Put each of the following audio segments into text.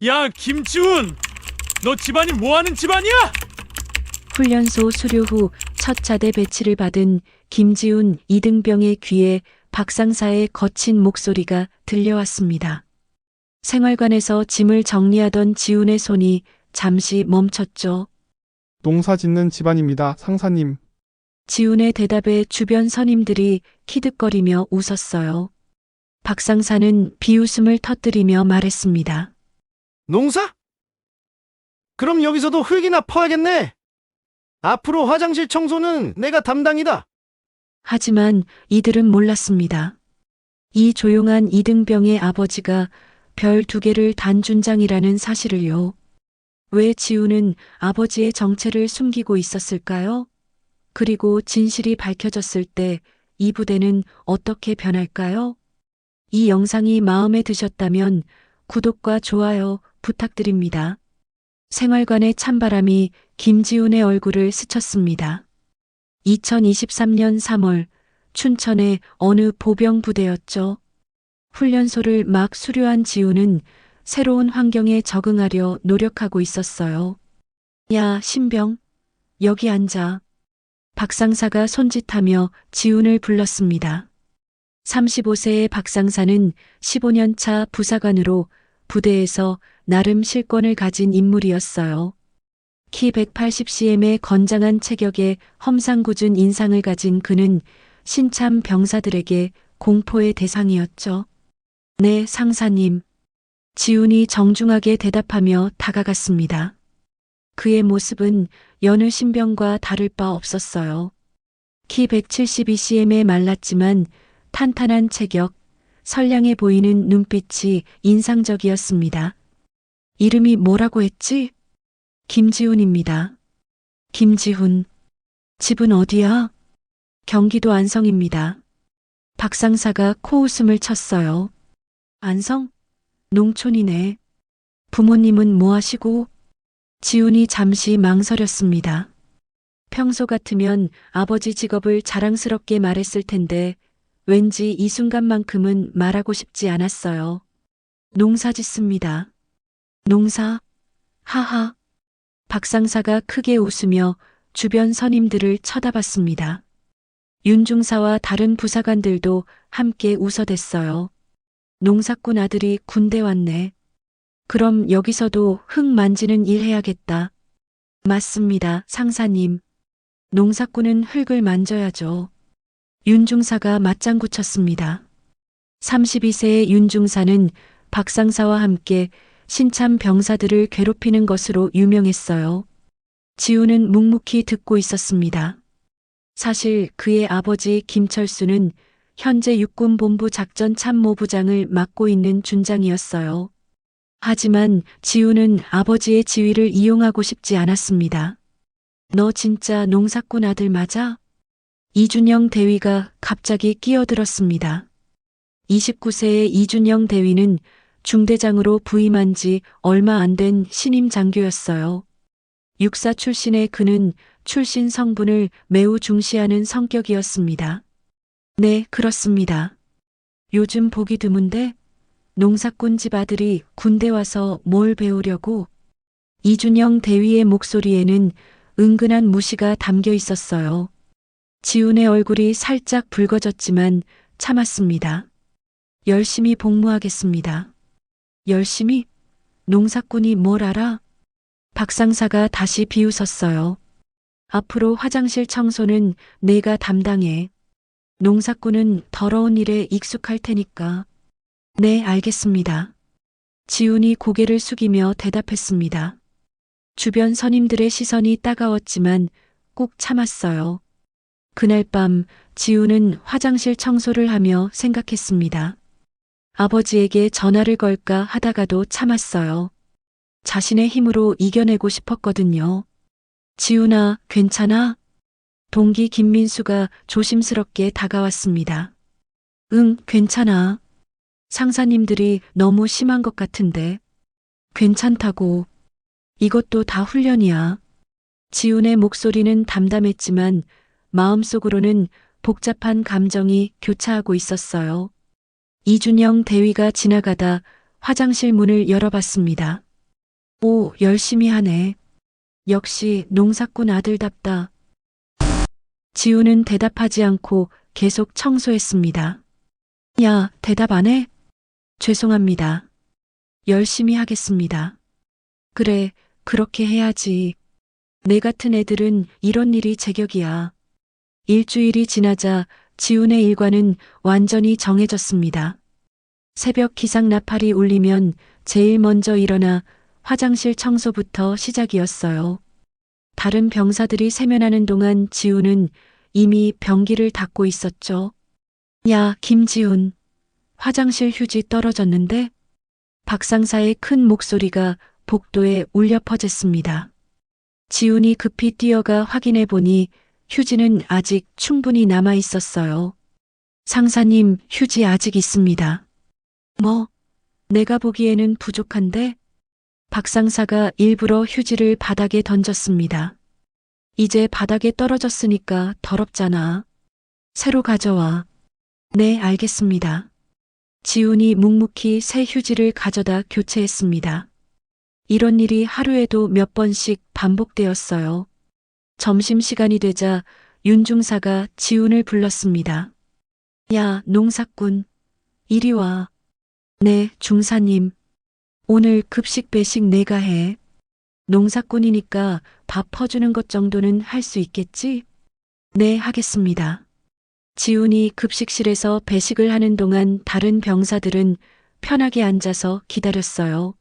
야, 김지훈! 너 집안이 뭐하는 집안이야? 훈련소 수료 후 첫 자대 배치를 받은 김지훈 이등병의 귀에 박상사의 거친 목소리가 들려왔습니다. 생활관에서 짐을 정리하던 지훈의 손이 잠시 멈췄죠. 농사 짓는 집안입니다, 상사님. 지훈의 대답에 주변 선임들이 키득거리며 웃었어요. 박상사는 비웃음을 터뜨리며 말했습니다. 농사? 그럼 여기서도 흙이나 퍼야겠네. 앞으로 화장실 청소는 내가 담당이다. 하지만 이들은 몰랐습니다. 이 조용한 이등병의 아버지가 별 2개를 단 준장이라는 사실을요. 왜 지훈은 아버지의 정체를 숨기고 있었을까요? 그리고 진실이 밝혀졌을 때 이 부대는 어떻게 변할까요? 이 영상이 마음에 드셨다면 구독과 좋아요 부탁드립니다. 생활관의 찬바람이 김지훈의 얼굴을 스쳤습니다. 2023년 3월 춘천의 어느 보병 부대였죠. 훈련소를 막 수료한 지훈은 새로운 환경에 적응하려 노력하고 있었어요. 야, 신병, 여기 앉아. 박상사가 손짓하며 지훈을 불렀습니다. 35세의 박상사는 15년 차 부사관으로 부대에서 나름 실권을 가진 인물이었어요. 키 180cm의 건장한 체격에 험상궂은 인상을 가진 그는 신참 병사들에게 공포의 대상이었죠. 네, 상사님. 지훈이 정중하게 대답하며 다가갔습니다. 그의 모습은 여느 신병과 다를 바 없었어요. 키 172cm에 말랐지만 탄탄한 체격, 선량해 보이는 눈빛이 인상적이었습니다. 이름이 뭐라고 했지? 김지훈입니다. 김지훈. 집은 어디야? 경기도 안성입니다. 박상사가 코웃음을 쳤어요. 안성? 농촌이네. 부모님은 뭐 하시고? 지훈이 잠시 망설였습니다. 평소 같으면 아버지 직업을 자랑스럽게 말했을 텐데 왠지 이 순간만큼은 말하고 싶지 않았어요. 농사 짓습니다. 농사? 하하. 박상사가 크게 웃으며 주변 선임들을 쳐다봤습니다. 윤중사와 다른 부사관들도 함께 웃어댔어요. 농사꾼 아들이 군대 왔네. 그럼 여기서도 흙 만지는 일 해야겠다. 맞습니다, 상사님. 농사꾼은 흙을 만져야죠. 윤중사가 맞장구 쳤습니다. 32세의 윤중사는 박상사와 함께 신참 병사들을 괴롭히는 것으로 유명했어요. 지훈은 묵묵히 듣고 있었습니다. 사실 그의 아버지 김철수는 현재 육군본부 작전참모부장을 맡고 있는 준장이었어요. 하지만 지훈은 아버지의 지위를 이용하고 싶지 않았습니다. 너 진짜 농사꾼 아들 맞아? 이준영 대위가 갑자기 끼어들었습니다. 29세의 이준영 대위는 중대장으로 부임한 지 얼마 안 된 신임 장교였어요. 육사 출신의 그는 출신 성분을 매우 중시하는 성격이었습니다. 네, 그렇습니다. 요즘 보기 드문데 농사꾼 집 아들이 군대 와서 뭘 배우려고? 이준영 대위의 목소리에는 은근한 무시가 담겨 있었어요. 지훈의 얼굴이 살짝 붉어졌지만 참았습니다. 열심히 복무하겠습니다. 열심히? 농사꾼이 뭘 알아? 박상사가 다시 비웃었어요. 앞으로 화장실 청소는 내가 담당해. 농사꾼은 더러운 일에 익숙할 테니까. 네, 알겠습니다. 지훈이 고개를 숙이며 대답했습니다. 주변 선임들의 시선이 따가웠지만 꼭 참았어요. 그날 밤 지훈은 화장실 청소를 하며 생각했습니다. 아버지에게 전화를 걸까 하다가도 참았어요. 자신의 힘으로 이겨내고 싶었거든요. 지훈아, 괜찮아? 동기 김민수가 조심스럽게 다가왔습니다. 응, 괜찮아. 상사님들이 너무 심한 것 같은데. 괜찮다고. 이것도 다 훈련이야. 지훈의 목소리는 담담했지만 마음속으로는 복잡한 감정이 교차하고 있었어요. 이준영 대위가 지나가다 화장실 문을 열어봤습니다. 오, 열심히 하네. 역시 농사꾼 아들답다. 지우는 대답하지 않고 계속 청소했습니다. 야, 대답 안 해? 죄송합니다. 열심히 하겠습니다. 그래, 그렇게 해야지. 내 같은 애들은 이런 일이 제격이야. 일주일이 지나자 지훈의 일과는 완전히 정해졌습니다. 새벽 기상 나팔이 울리면 제일 먼저 일어나 화장실 청소부터 시작이었어요. 다른 병사들이 세면하는 동안 지훈은 이미 변기를 닦고 있었죠. 야, 김지훈. 화장실 휴지 떨어졌는데? 박상사의 큰 목소리가 복도에 울려 퍼졌습니다. 지훈이 급히 뛰어가 확인해 보니 휴지는 아직 충분히 남아 있었어요. 상사님, 휴지 아직 있습니다. 뭐? 내가 보기에는 부족한데? 박상사가 일부러 휴지를 바닥에 던졌습니다. 이제 바닥에 떨어졌으니까 더럽잖아. 새로 가져와. 네, 알겠습니다. 지훈이 묵묵히 새 휴지를 가져다 교체했습니다. 이런 일이 하루에도 몇 번씩 반복되었어요. 점심시간이 되자 윤중사가 지훈을 불렀습니다. 야, 농사꾼. 이리 와. 네, 중사님. 오늘 급식 배식 내가 해. 농사꾼이니까 밥 퍼주는 것 정도는 할 수 있겠지? 네, 하겠습니다. 지훈이 급식실에서 배식을 하는 동안 다른 병사들은 편하게 앉아서 기다렸어요.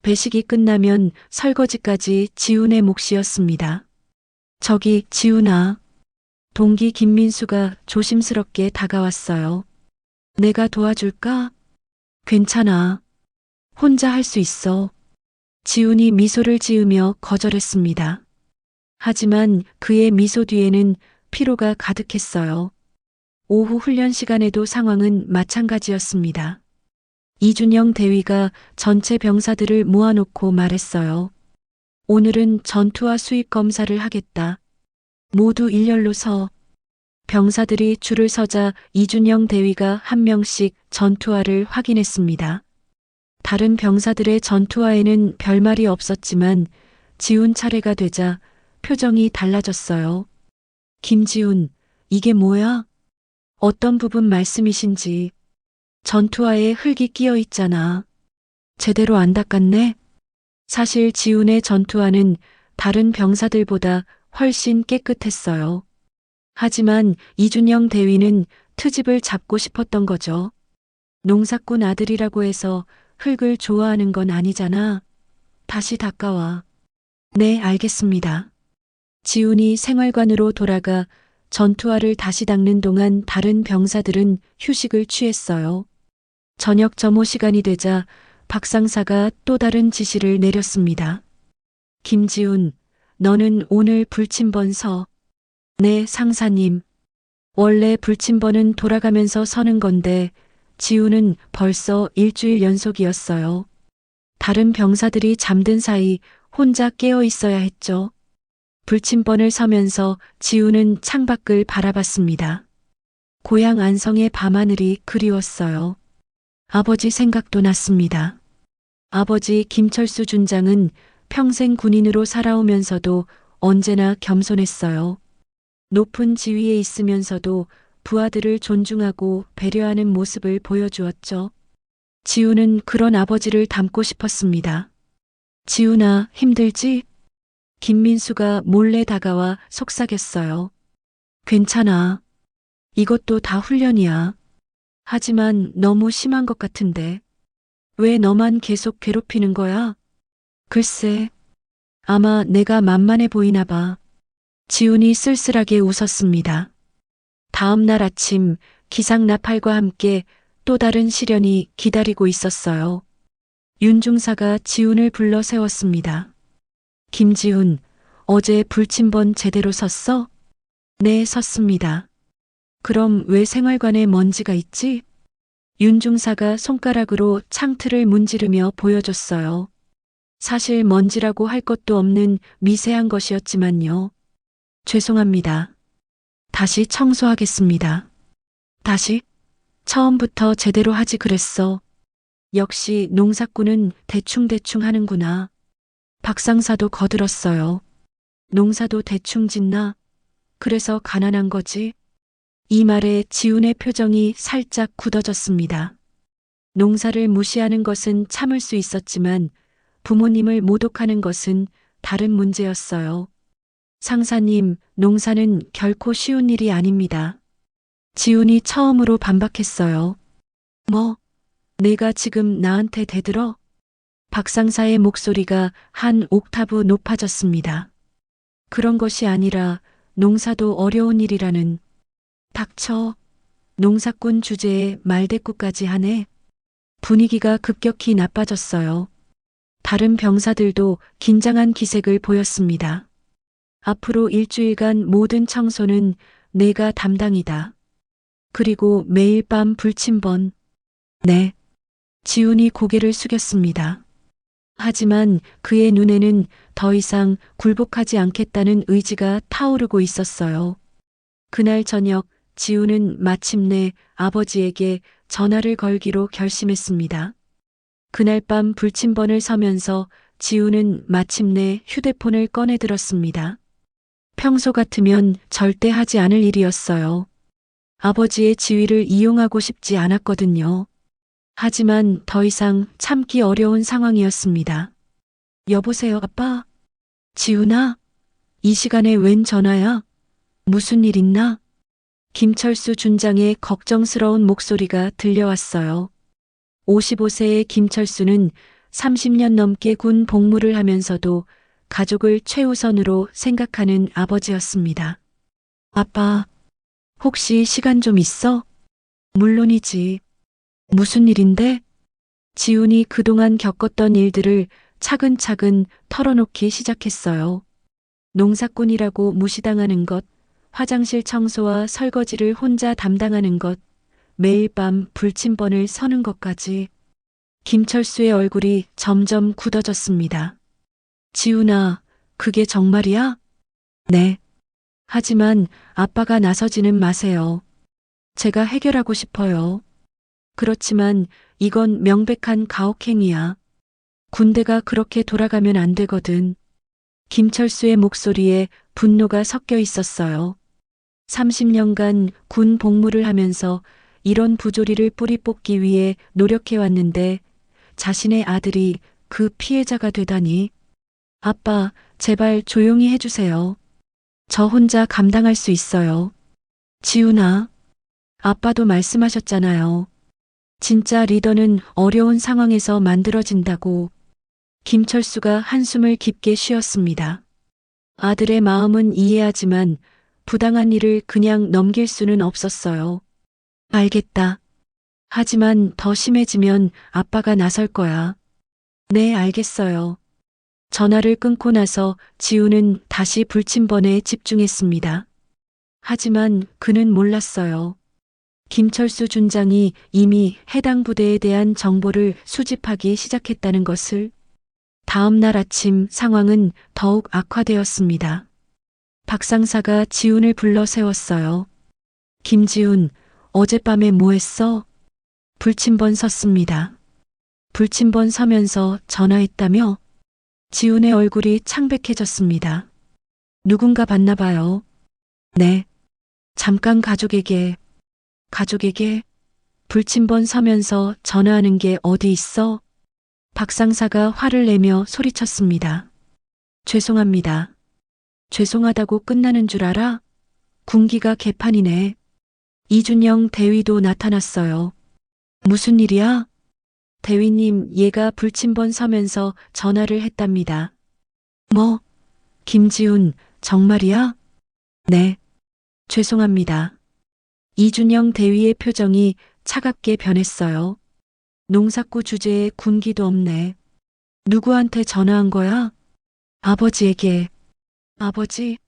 배식이 끝나면 설거지까지 지훈의 몫이었습니다. 저기, 지훈아. 동기 김민수가 조심스럽게 다가왔어요. 내가 도와줄까? 괜찮아. 혼자 할 수 있어. 지훈이 미소를 지으며 거절했습니다. 하지만 그의 미소 뒤에는 피로가 가득했어요. 오후 훈련 시간에도 상황은 마찬가지였습니다. 이준영 대위가 전체 병사들을 모아놓고 말했어요. 오늘은 전투화 수익 검사를 하겠다. 모두 일렬로 서. 병사들이 줄을 서자 이준영 대위가 한 명씩 전투화를 확인했습니다. 다른 병사들의 전투화에는 별말이 없었지만 지훈 차례가 되자 표정이 달라졌어요. 김지훈, 이게 뭐야? 어떤 부분 말씀이신지. 전투화에 흙이 끼어 있잖아. 제대로 안 닦았네? 사실 지훈의 전투화는 다른 병사들보다 훨씬 깨끗했어요. 하지만 이준영 대위는 트집을 잡고 싶었던 거죠. 농사꾼 아들이라고 해서 흙을 좋아하는 건 아니잖아. 다시 닦아와. 네, 알겠습니다. 지훈이 생활관으로 돌아가 전투화를 다시 닦는 동안 다른 병사들은 휴식을 취했어요. 저녁 점호 시간이 되자 박상사가 또 다른 지시를 내렸습니다. 김지훈, 너는 오늘 불침번 서. 네, 상사님. 원래 불침번은 돌아가면서 서는 건데 지훈은 벌써 일주일 연속이었어요. 다른 병사들이 잠든 사이 혼자 깨어 있어야 했죠. 불침번을 서면서 지훈은 창밖을 바라봤습니다. 고향 안성의 밤하늘이 그리웠어요. 아버지 생각도 났습니다. 아버지 김철수 준장은 평생 군인으로 살아오면서도 언제나 겸손했어요. 높은 지위에 있으면서도 부하들을 존중하고 배려하는 모습을 보여주었죠. 지훈은 그런 아버지를 닮고 싶었습니다. 지훈아, 힘들지? 김민수가 몰래 다가와 속삭였어요. 괜찮아. 이것도 다 훈련이야. 하지만 너무 심한 것 같은데. 왜 너만 계속 괴롭히는 거야? 글쎄, 아마 내가 만만해 보이나 봐. 지훈이 쓸쓸하게 웃었습니다. 다음 날 아침 기상 나팔과 함께 또 다른 시련이 기다리고 있었어요. 윤중사가 지훈을 불러 세웠습니다. 김지훈, 어제 불침번 제대로 섰어? 네, 섰습니다. 그럼 왜 생활관에 먼지가 있지? 윤중사가 손가락으로 창틀을 문지르며 보여줬어요. 사실 먼지라고 할 것도 없는 미세한 것이었지만요. 죄송합니다. 다시 청소하겠습니다. 다시? 처음부터 제대로 하지 그랬어. 역시 농사꾼은 대충대충 하는구나. 박상사도 거들었어요. 농사도 대충 짓나? 그래서 가난한 거지? 이 말에 지훈의 표정이 살짝 굳어졌습니다. 농사를 무시하는 것은 참을 수 있었지만 부모님을 모독하는 것은 다른 문제였어요. 상사님, 농사는 결코 쉬운 일이 아닙니다. 지훈이 처음으로 반박했어요. 뭐, 내가 지금 나한테 대들어? 박상사의 목소리가 한 옥타브 높아졌습니다. 그런 것이 아니라 농사도 어려운 일이라는. 닥쳐. 농사꾼 주제에 말대꾸까지 하네. 분위기가 급격히 나빠졌어요. 다른 병사들도 긴장한 기색을 보였습니다. 앞으로 일주일간 모든 청소는 내가 담당이다. 그리고 매일 밤 불침번. 네. 지훈이 고개를 숙였습니다. 하지만 그의 눈에는 더 이상 굴복하지 않겠다는 의지가 타오르고 있었어요. 그날 저녁 지훈은 마침내 아버지에게 전화를 걸기로 결심했습니다. 그날 밤 불침번을 서면서 지훈은 마침내 휴대폰을 꺼내 들었습니다. 평소 같으면 절대 하지 않을 일이었어요. 아버지의 지위를 이용하고 싶지 않았거든요. 하지만 더 이상 참기 어려운 상황이었습니다. 여보세요, 아빠? 지훈아? 이 시간에 웬 전화야? 무슨 일 있나? 김철수 준장의 걱정스러운 목소리가 들려왔어요. 55세의 김철수는 30년 넘게 군 복무를 하면서도 가족을 최우선으로 생각하는 아버지였습니다. 아빠, 혹시 시간 좀 있어? 물론이지. 무슨 일인데? 지훈이 그동안 겪었던 일들을 차근차근 털어놓기 시작했어요. 농사꾼이라고 무시당하는 것, 화장실 청소와 설거지를 혼자 담당하는 것, 매일 밤 불침번을 서는 것까지. 김철수의 얼굴이 점점 굳어졌습니다. 지훈아, 그게 정말이야? 네. 하지만 아빠가 나서지는 마세요. 제가 해결하고 싶어요. 그렇지만 이건 명백한 가혹행위야. 군대가 그렇게 돌아가면 안 되거든. 김철수의 목소리에 분노가 섞여 있었어요. 30년간 군 복무를 하면서 이런 부조리를 뿌리 뽑기 위해 노력해왔는데 자신의 아들이 그 피해자가 되다니. 아빠, 제발 조용히 해주세요. 저 혼자 감당할 수 있어요. 지훈아, 아빠도 말씀하셨잖아요. 진짜 리더는 어려운 상황에서 만들어진다고. 김철수가 한숨을 깊게 쉬었습니다. 아들의 마음은 이해하지만 부당한 일을 그냥 넘길 수는 없었어요. 알겠다. 하지만 더 심해지면 아빠가 나설 거야. 네, 알겠어요. 전화를 끊고 나서 지훈은 다시 불침번에 집중했습니다. 하지만 그는 몰랐어요. 김철수 준장이 이미 해당 부대에 대한 정보를 수집하기 시작했다는 것을. 다음 날 아침 상황은 더욱 악화되었습니다. 박상사가 지훈을 불러 세웠어요. 김지훈, 어젯밤에 뭐 했어? 불침번 섰습니다. 불침번 서면서 전화했다며? 지훈의 얼굴이 창백해졌습니다. 누군가 봤나 봐요. 네. 잠깐 가족에게. 가족에게? 불침번 서면서 전화하는 게 어디 있어? 박상사가 화를 내며 소리쳤습니다. 죄송합니다. 죄송하다고 끝나는 줄 알아? 군기가 개판이네. 이준영 대위도 나타났어요. 무슨 일이야? 대위님, 얘가 불침번 서면서 전화를 했답니다. 뭐? 김지훈, 정말이야? 네. 죄송합니다. 이준영 대위의 표정이 차갑게 변했어요. 농사꾼 주제에 군기도 없네. 누구한테 전화한 거야? 아버지에게. 아버지?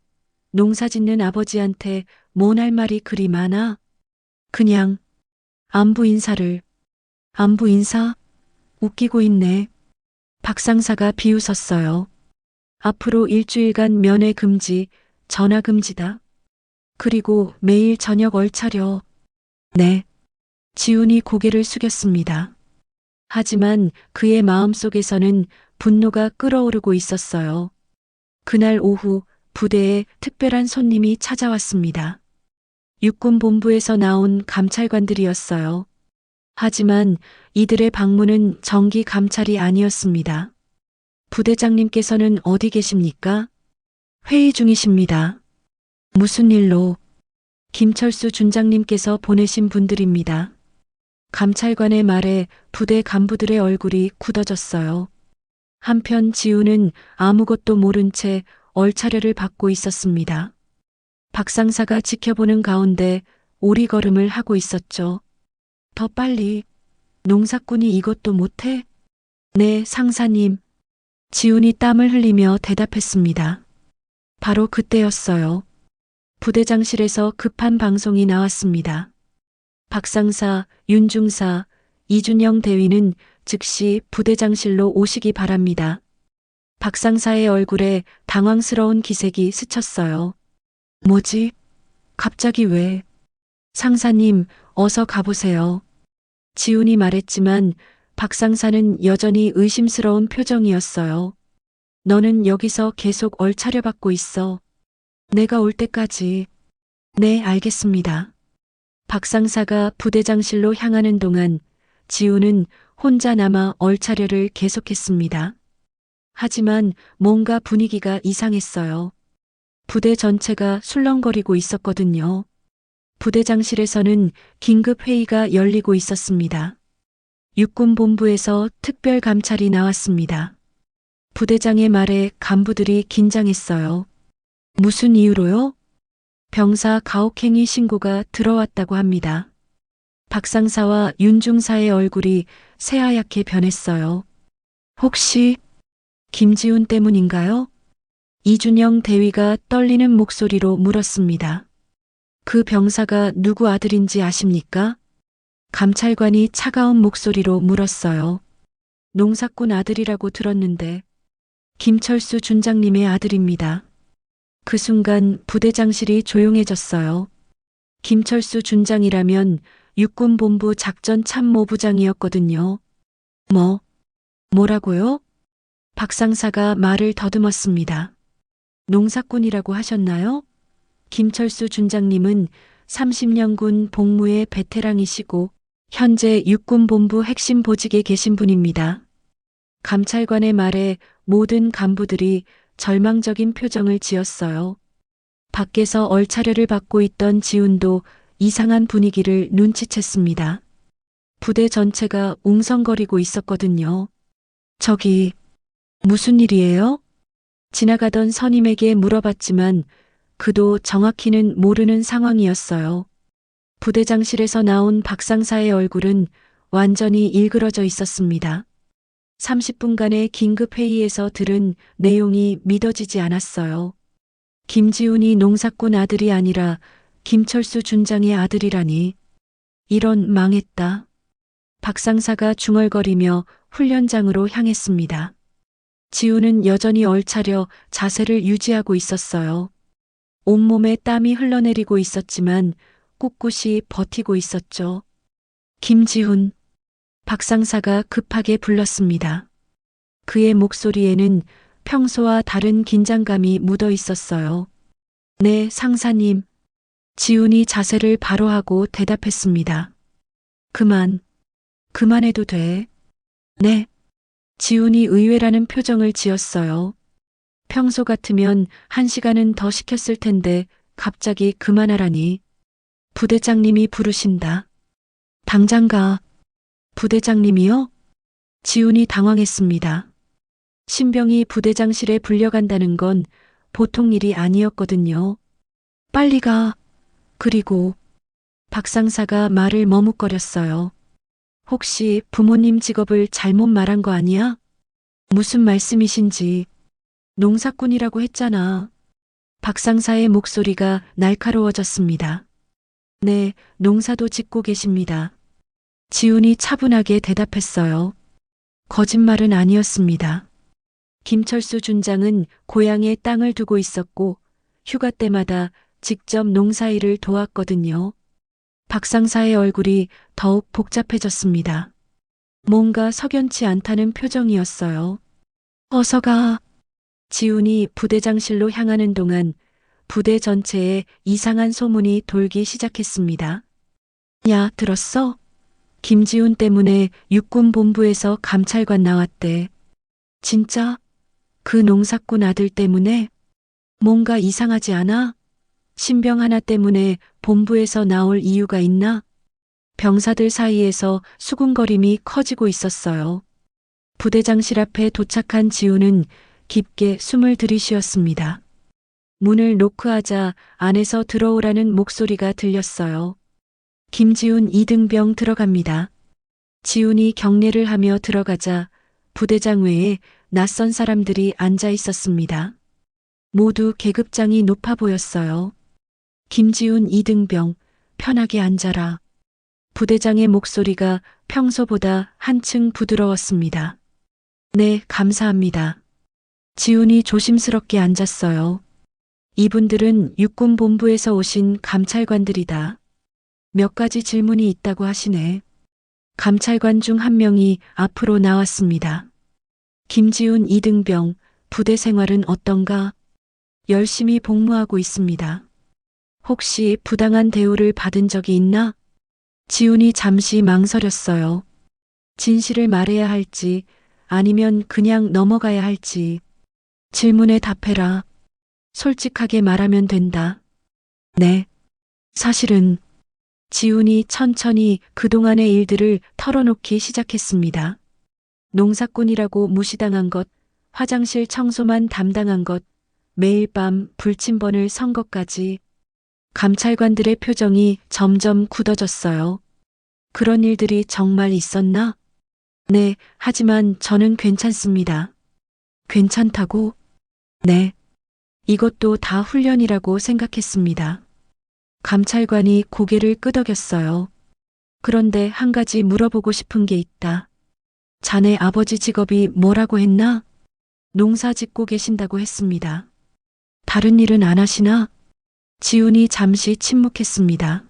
농사 짓는 아버지한테 뭔 할 말이 그리 많아? 그냥 안부 인사를. 안부 인사? 웃기고 있네. 박상사가 비웃었어요. 앞으로 일주일간 면회 금지, 전화 금지다. 그리고 매일 저녁 얼차려. 네. 지훈이 고개를 숙였습니다. 하지만 그의 마음속에서는 분노가 끓어오르고 있었어요. 그날 오후 부대에 특별한 손님이 찾아왔습니다. 육군본부에서 나온 감찰관들이었어요. 하지만 이들의 방문은 정기 감찰이 아니었습니다. 부대장님께서는 어디 계십니까? 회의 중이십니다. 무슨 일로? 김철수 준장님께서 보내신 분들입니다. 감찰관의 말에 부대 간부들의 얼굴이 굳어졌어요. 한편 지우는 아무것도 모른 채 얼차려를 받고 있었습니다. 박 상사가 지켜보는 가운데 오리걸음을 하고 있었죠. 더 빨리. 농사꾼이 이것도 못해? 네, 상사님. 지훈이 땀을 흘리며 대답했습니다. 바로 그때였어요. 부대장실에서 급한 방송이 나왔습니다. 박 상사, 윤 중사, 이준영 대위는 즉시 부대장실로 오시기 바랍니다. 박 상사의 얼굴에 당황스러운 기색이 스쳤어요. 뭐지? 갑자기 왜? 상사님, 어서 가보세요. 지훈이 말했지만 박 상사는 여전히 의심스러운 표정이었어요. 너는 여기서 계속 얼차려받고 있어. 내가 올 때까지. 네, 알겠습니다. 박 상사가 부대장실로 향하는 동안 지훈은 혼자 남아 얼차려를 계속했습니다. 하지만 뭔가 분위기가 이상했어요. 부대 전체가 술렁거리고 있었거든요. 부대장실에서는 긴급 회의가 열리고 있었습니다. 육군본부에서 특별 감찰이 나왔습니다. 부대장의 말에 간부들이 긴장했어요. 무슨 이유로요? 병사 가혹행위 신고가 들어왔다고 합니다. 박 상사와 윤 중사의 얼굴이 새하얗게 변했어요. 혹시 김지훈 때문인가요? 이준영 대위가 떨리는 목소리로 물었습니다. 그 병사가 누구 아들인지 아십니까? 감찰관이 차가운 목소리로 물었어요. 농사꾼 아들이라고 들었는데 김철수 준장님의 아들입니다. 그 순간 부대장실이 조용해졌어요. 김철수 준장이라면 육군본부 작전참모부장이었거든요. 뭐라고요? 박 상사가 말을 더듬었습니다. 농사꾼이라고 하셨나요? 김철수 준장님은 30년군 복무의 베테랑이시고 현재 육군본부 핵심 보직에 계신 분입니다. 감찰관의 말에 모든 간부들이 절망적인 표정을 지었어요. 밖에서 얼차려를 받고 있던 지훈도 이상한 분위기를 눈치챘습니다. 부대 전체가 웅성거리고 있었거든요. 저기, 무슨 일이에요? 지나가던 선임에게 물어봤지만 그도 정확히는 모르는 상황이었어요. 부대장실에서 나온 박 상사의 얼굴은 완전히 일그러져 있었습니다. 30분간의 긴급회의에서 들은 내용이 믿어지지 않았어요. 김지훈이 농사꾼 아들이 아니라 김철수 준장의 아들이라니. 이런 망했다. 박 상사가 중얼거리며 훈련장으로 향했습니다. 지훈은 여전히 얼차려 자세를 유지하고 있었어요. 온몸에 땀이 흘러내리고 있었지만 꿋꿋이 버티고 있었죠. 김지훈. 박 상사가 급하게 불렀습니다. 그의 목소리에는 평소와 다른 긴장감이 묻어 있었어요. 네, 상사님. 지훈이 자세를 바로 하고 대답했습니다. 그만해도 돼. 네. 지훈이 의외라는 표정을 지었어요. 평소 같으면 1시간은 더 시켰을 텐데 갑자기 그만하라니. 부대장님이 부르신다. 당장 가. 부대장님이요? 지훈이 당황했습니다. 신병이 부대장실에 불려간다는 건 보통 일이 아니었거든요. 빨리 가. 그리고 박 상사가 말을 머뭇거렸어요. 혹시 부모님 직업을 잘못 말한 거 아니야? 무슨 말씀이신지. 농사꾼이라고 했잖아. 박 상사의 목소리가 날카로워졌습니다. 네, 농사도 짓고 계십니다. 지훈이 차분하게 대답했어요. 거짓말은 아니었습니다. 김철수 준장은 고향에 땅을 두고 있었고 휴가 때마다 직접 농사일을 도왔거든요. 박 상사의 얼굴이 더욱 복잡해졌습니다. 뭔가 석연치 않다는 표정이었어요. 어서 가. 지훈이 부대장실로 향하는 동안 부대 전체에 이상한 소문이 돌기 시작했습니다. 야, 들었어? 김지훈 때문에 육군본부에서 감찰관 나왔대. 진짜? 그 농사꾼 아들 때문에? 뭔가 이상하지 않아? 신병 하나 때문에 본부에서 나올 이유가 있나? 병사들 사이에서 수군거림이 커지고 있었어요. 부대장실 앞에 도착한 지훈은 깊게 숨을 들이쉬었습니다. 문을 노크하자 안에서 들어오라는 목소리가 들렸어요. 김지훈 2등병 들어갑니다. 지훈이 경례를 하며 들어가자 부대장 외에 낯선 사람들이 앉아 있었습니다. 모두 계급장이 높아 보였어요. 김지훈 2등병, 편하게 앉아라. 부대장의 목소리가 평소보다 한층 부드러웠습니다. 네, 감사합니다. 지훈이 조심스럽게 앉았어요. 이분들은 육군본부에서 오신 감찰관들이다. 몇 가지 질문이 있다고 하시네. 감찰관 중 한 명이 앞으로 나왔습니다. 김지훈 2등병, 부대 생활은 어떤가? 열심히 복무하고 있습니다. 혹시 부당한 대우를 받은 적이 있나? 지훈이 잠시 망설였어요. 진실을 말해야 할지 아니면 그냥 넘어가야 할지. 질문에 답해라. 솔직하게 말하면 된다. 네. 사실은 지훈이 천천히 그동안의 일들을 털어놓기 시작했습니다. 농사꾼이라고 무시당한 것, 화장실 청소만 담당한 것, 매일 밤 불침번을 선 것까지. 감찰관들의 표정이 점점 굳어졌어요. 그런 일들이 정말 있었나? 네, 하지만 저는 괜찮습니다. 괜찮다고? 네. 이것도 다 훈련이라고 생각했습니다. 감찰관이 고개를 끄덕였어요. 그런데 한 가지 물어보고 싶은 게 있다. 자네 아버지 직업이 뭐라고 했나? 농사 짓고 계신다고 했습니다. 다른 일은 안 하시나? 지훈이 잠시 침묵했습니다.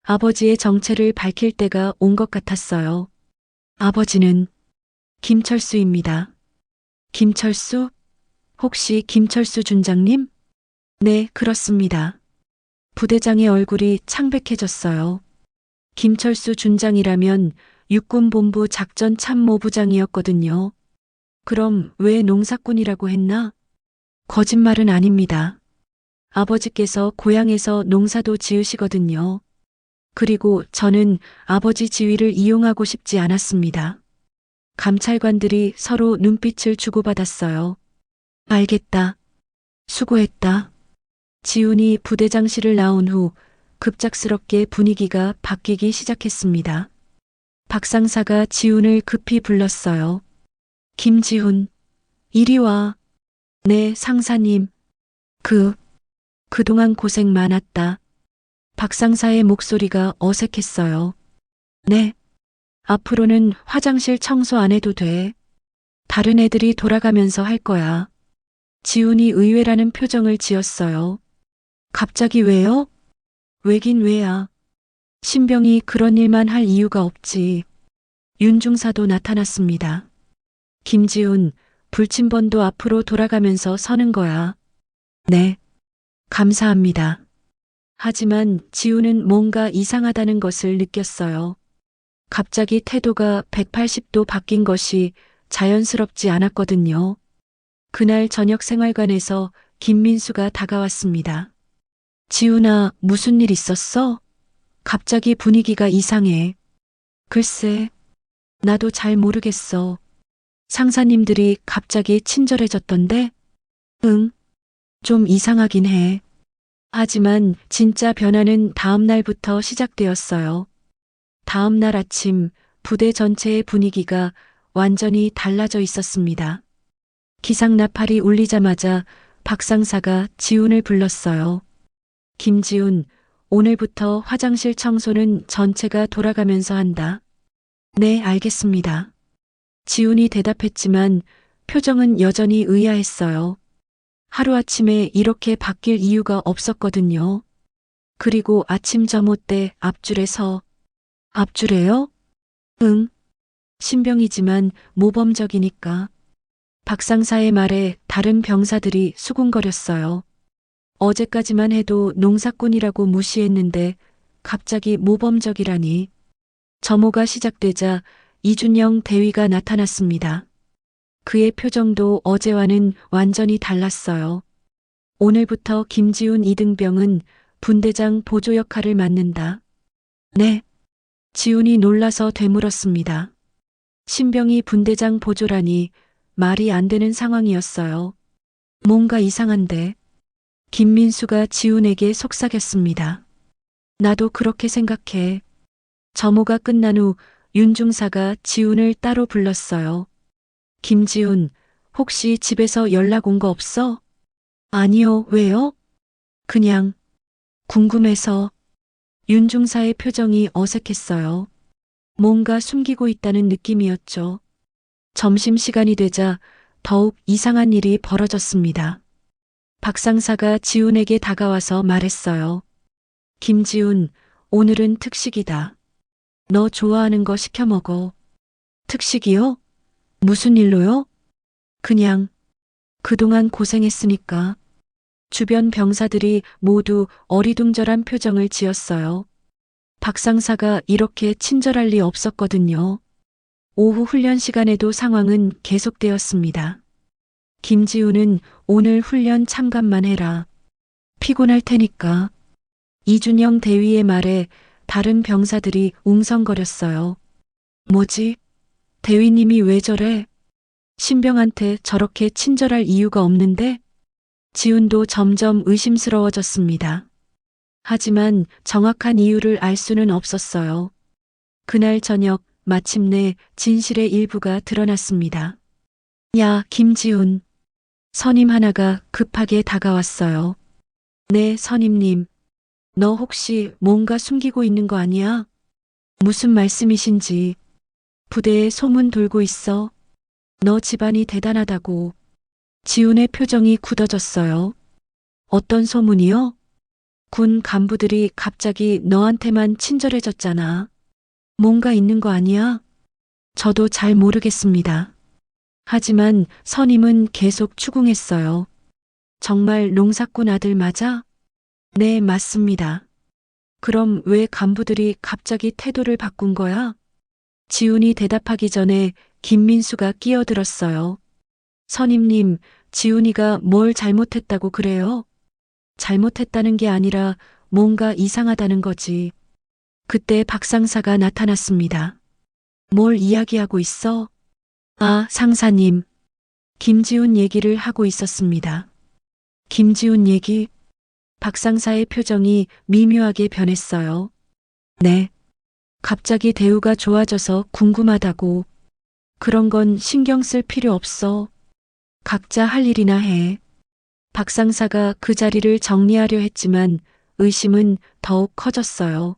아버지의 정체를 밝힐 때가 온 것 같았어요. 아버지는 김철수입니다. 김철수? 혹시 김철수 준장님? 네, 그렇습니다. 부대장의 얼굴이 창백해졌어요. 김철수 준장이라면 육군본부 작전참모부장이었거든요. 그럼 왜 농사꾼이라고 했나? 거짓말은 아닙니다. 아버지께서 고향에서 농사도 지으시거든요. 그리고 저는 아버지 지위를 이용하고 싶지 않았습니다. 감찰관들이 서로 눈빛을 주고받았어요. 알겠다. 수고했다. 지훈이 부대장실을 나온 후 급작스럽게 분위기가 바뀌기 시작했습니다. 박상사가 지훈을 급히 불렀어요. 김지훈, 이리 와. 네, 상사님. 그동안 고생 많았다. 박상사의 목소리가 어색했어요. 네. 앞으로는 화장실 청소 안 해도 돼. 다른 애들이 돌아가면서 할 거야. 지훈이 의외라는 표정을 지었어요. 갑자기 왜요? 왜긴 왜야. 신병이 그런 일만 할 이유가 없지. 윤중사도 나타났습니다. 김지훈, 불침번도 앞으로 돌아가면서 서는 거야. 네. 감사합니다. 하지만 지훈은 뭔가 이상하다는 것을 느꼈어요. 갑자기 태도가 180도 바뀐 것이 자연스럽지 않았거든요. 그날 저녁 생활관에서 김민수가 다가왔습니다. 지훈아, 무슨 일 있었어? 갑자기 분위기가 이상해. 글쎄, 나도 잘 모르겠어. 상사님들이 갑자기 친절해졌던데? 응, 좀 이상하긴 해. 하지만 진짜 변화는 다음 날부터 시작되었어요. 다음 날 아침 부대 전체의 분위기가 완전히 달라져 있었습니다. 기상 나팔이 울리자마자 박상사가 지훈을 불렀어요. 김지훈, 오늘부터 화장실 청소는 전체가 돌아가면서 한다. 네, 알겠습니다. 지훈이 대답했지만 표정은 여전히 의아했어요. 하루아침에 이렇게 바뀔 이유가 없었거든요. 그리고 아침 점호 때 앞줄에 서. 앞줄에요? 응. 신병이지만 모범적이니까. 박 상사의 말에 다른 병사들이 수군거렸어요. 어제까지만 해도 농사꾼이라고 무시했는데 갑자기 모범적이라니. 점호가 시작되자 이준영 대위가 나타났습니다. 그의 표정도 어제와는 완전히 달랐어요. 오늘부터 김지훈 이등병은 분대장 보조 역할을 맡는다. 네. 지훈이 놀라서 되물었습니다. 신병이 분대장 보조라니 말이 안 되는 상황이었어요. 뭔가 이상한데. 김민수가 지훈에게 속삭였습니다. 나도 그렇게 생각해. 점호가 끝난 후 윤중사가 지훈을 따로 불렀어요. 김지훈, 혹시 집에서 연락 온 거 없어? 아니요, 왜요? 그냥 궁금해서. 윤중사의 표정이 어색했어요. 뭔가 숨기고 있다는 느낌이었죠. 점심시간이 되자 더욱 이상한 일이 벌어졌습니다. 박 상사가 지훈에게 다가와서 말했어요. 김지훈, 오늘은 특식이다. 너 좋아하는 거 시켜 먹어. 특식이요? 무슨 일로요? 그냥 그동안 고생했으니까. 주변 병사들이 모두 어리둥절한 표정을 지었어요. 박 상사가 이렇게 친절할 리 없었거든요. 오후 훈련 시간에도 상황은 계속되었습니다. 김지훈은 오늘 훈련 참관만 해라. 피곤할 테니까. 이준영 대위의 말에 다른 병사들이 웅성거렸어요. 뭐지? 대위님이 왜 저래? 신병한테 저렇게 친절할 이유가 없는데? 지훈도 점점 의심스러워졌습니다. 하지만 정확한 이유를 알 수는 없었어요. 그날 저녁 마침내 진실의 일부가 드러났습니다. 야, 김지훈. 선임 하나가 급하게 다가왔어요. 네, 선임님. 너 혹시 뭔가 숨기고 있는 거 아니야? 무슨 말씀이신지. 부대에 소문 돌고 있어. 너 집안이 대단하다고. 지훈의 표정이 굳어졌어요. 어떤 소문이요? 군 간부들이 갑자기 너한테만 친절해졌잖아. 뭔가 있는 거 아니야? 저도 잘 모르겠습니다. 하지만 선임은 계속 추궁했어요. 정말 농사꾼 아들 맞아? 네, 맞습니다. 그럼 왜 간부들이 갑자기 태도를 바꾼 거야? 지훈이 대답하기 전에 김민수가 끼어들었어요. 선임님, 지훈이가 뭘 잘못했다고 그래요? 잘못했다는 게 아니라 뭔가 이상하다는 거지. 그때 박 상사가 나타났습니다. 뭘 이야기하고 있어? 아, 상사님. 김지훈 얘기를 하고 있었습니다. 김지훈 얘기? 박 상사의 표정이 미묘하게 변했어요. 네. 갑자기 대우가 좋아져서 궁금하다고. 그런 건 신경 쓸 필요 없어. 각자 할 일이나 해. 박 상사가 그 자리를 정리하려 했지만 의심은 더욱 커졌어요.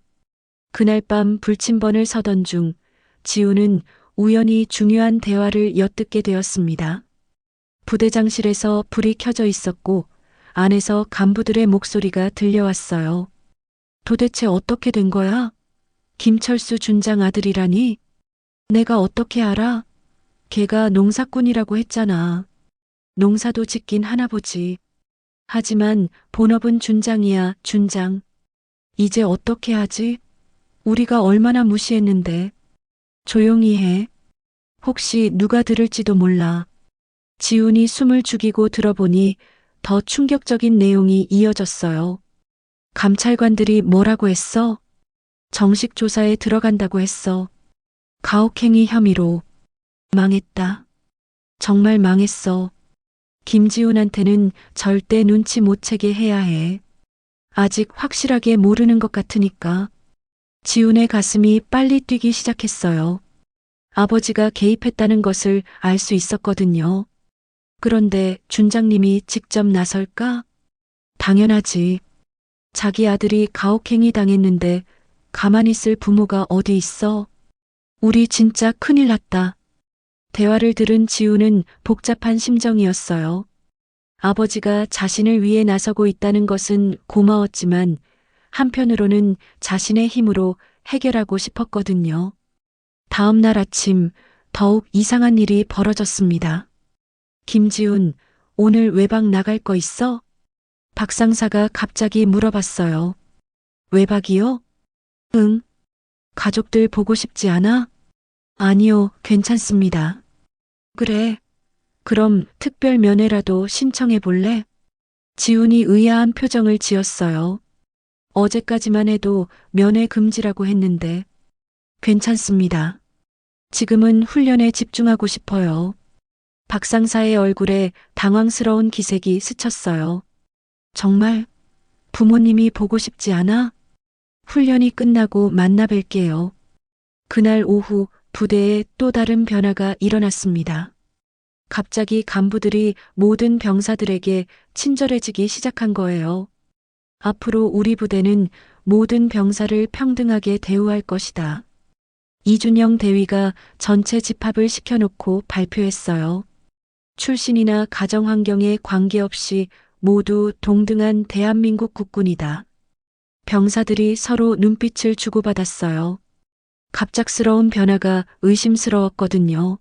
그날 밤 불침번을 서던 중 지훈은 우연히 중요한 대화를 엿듣게 되었습니다. 부대장실에서 불이 켜져 있었고 안에서 간부들의 목소리가 들려왔어요. 도대체 어떻게 된 거야? 김철수 준장 아들이라니? 내가 어떻게 알아? 걔가 농사꾼이라고 했잖아. 농사도 짓긴 하나 보지. 하지만 본업은 준장이야, 준장. 이제 어떻게 하지? 우리가 얼마나 무시했는데. 조용히 해. 혹시 누가 들을지도 몰라. 지훈이 숨을 죽이고 들어보니 더 충격적인 내용이 이어졌어요. 감찰관들이 뭐라고 했어? 정식 조사에 들어간다고 했어. 가혹행위 혐의로. 망했다. 정말 망했어. 김지훈한테는 절대 눈치 못 채게 해야 해. 아직 확실하게 모르는 것 같으니까. 지훈의 가슴이 빨리 뛰기 시작했어요. 아버지가 개입했다는 것을 알 수 있었거든요. 그런데 준장님이 직접 나설까? 당연하지. 자기 아들이 가혹행위 당했는데 가만히 있을 부모가 어디 있어? 우리 진짜 큰일 났다. 대화를 들은 지훈은 복잡한 심정이었어요. 아버지가 자신을 위해 나서고 있다는 것은 고마웠지만 한편으로는 자신의 힘으로 해결하고 싶었거든요. 다음 날 아침 더욱 이상한 일이 벌어졌습니다. 김지훈, 오늘 외박 나갈 거 있어? 박 상사가 갑자기 물어봤어요. 외박이요? 응. 가족들 보고 싶지 않아? 아니요, 괜찮습니다. 그래. 그럼 특별 면회라도 신청해 볼래? 지훈이 의아한 표정을 지었어요. 어제까지만 해도 면회 금지라고 했는데. 괜찮습니다. 지금은 훈련에 집중하고 싶어요. 박 상사의 얼굴에 당황스러운 기색이 스쳤어요. 정말 부모님이 보고 싶지 않아? 훈련이 끝나고 만나 뵐게요. 그날 오후 부대에 또 다른 변화가 일어났습니다. 갑자기 간부들이 모든 병사들에게 친절해지기 시작한 거예요. 앞으로 우리 부대는 모든 병사를 평등하게 대우할 것이다. 이준영 대위가 전체 집합을 시켜놓고 발표했어요. 출신이나 가정 환경에 관계없이 모두 동등한 대한민국 국군이다. 병사들이 서로 눈빛을 주고받았어요. 갑작스러운 변화가 의심스러웠거든요.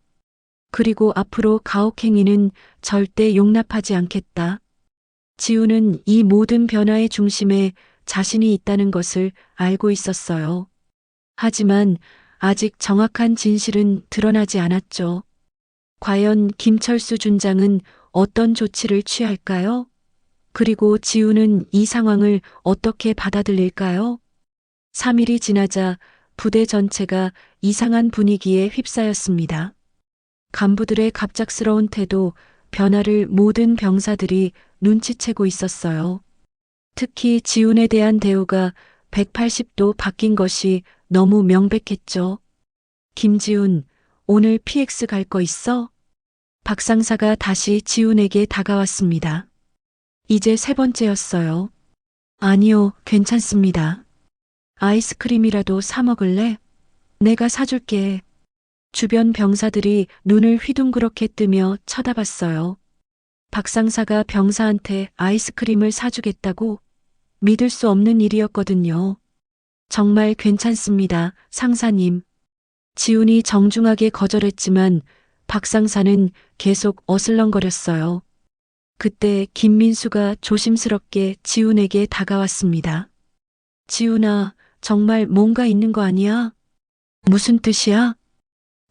그리고 앞으로 가혹행위는 절대 용납하지 않겠다. 지우는 이 모든 변화의 중심에 자신이 있다는 것을 알고 있었어요. 하지만 아직 정확한 진실은 드러나지 않았죠. 과연 김철수 준장은 어떤 조치를 취할까요? 그리고 지우는 이 상황을 어떻게 받아들일까요? 3일이 지나자 부대 전체가 이상한 분위기에 휩싸였습니다. 간부들의 갑작스러운 태도, 변화를 모든 병사들이 눈치채고 있었어요. 특히 지훈에 대한 대우가 180도 바뀐 것이 너무 명백했죠. 김지훈, 오늘 PX 갈 거 있어? 박 상사가 다시 지훈에게 다가왔습니다. 이제 세 번째였어요. 아니요, 괜찮습니다. 아이스크림이라도 사 먹을래? 내가 사줄게. 주변 병사들이 눈을 휘둥그렇게 뜨며 쳐다봤어요. 박 상사가 병사한테 아이스크림을 사주겠다고? 믿을 수 없는 일이었거든요. 정말 괜찮습니다, 상사님. 지훈이 정중하게 거절했지만 박 상사는 계속 어슬렁거렸어요. 그때 김민수가 조심스럽게 지훈에게 다가왔습니다. 지훈아, 정말 뭔가 있는 거 아니야? 무슨 뜻이야?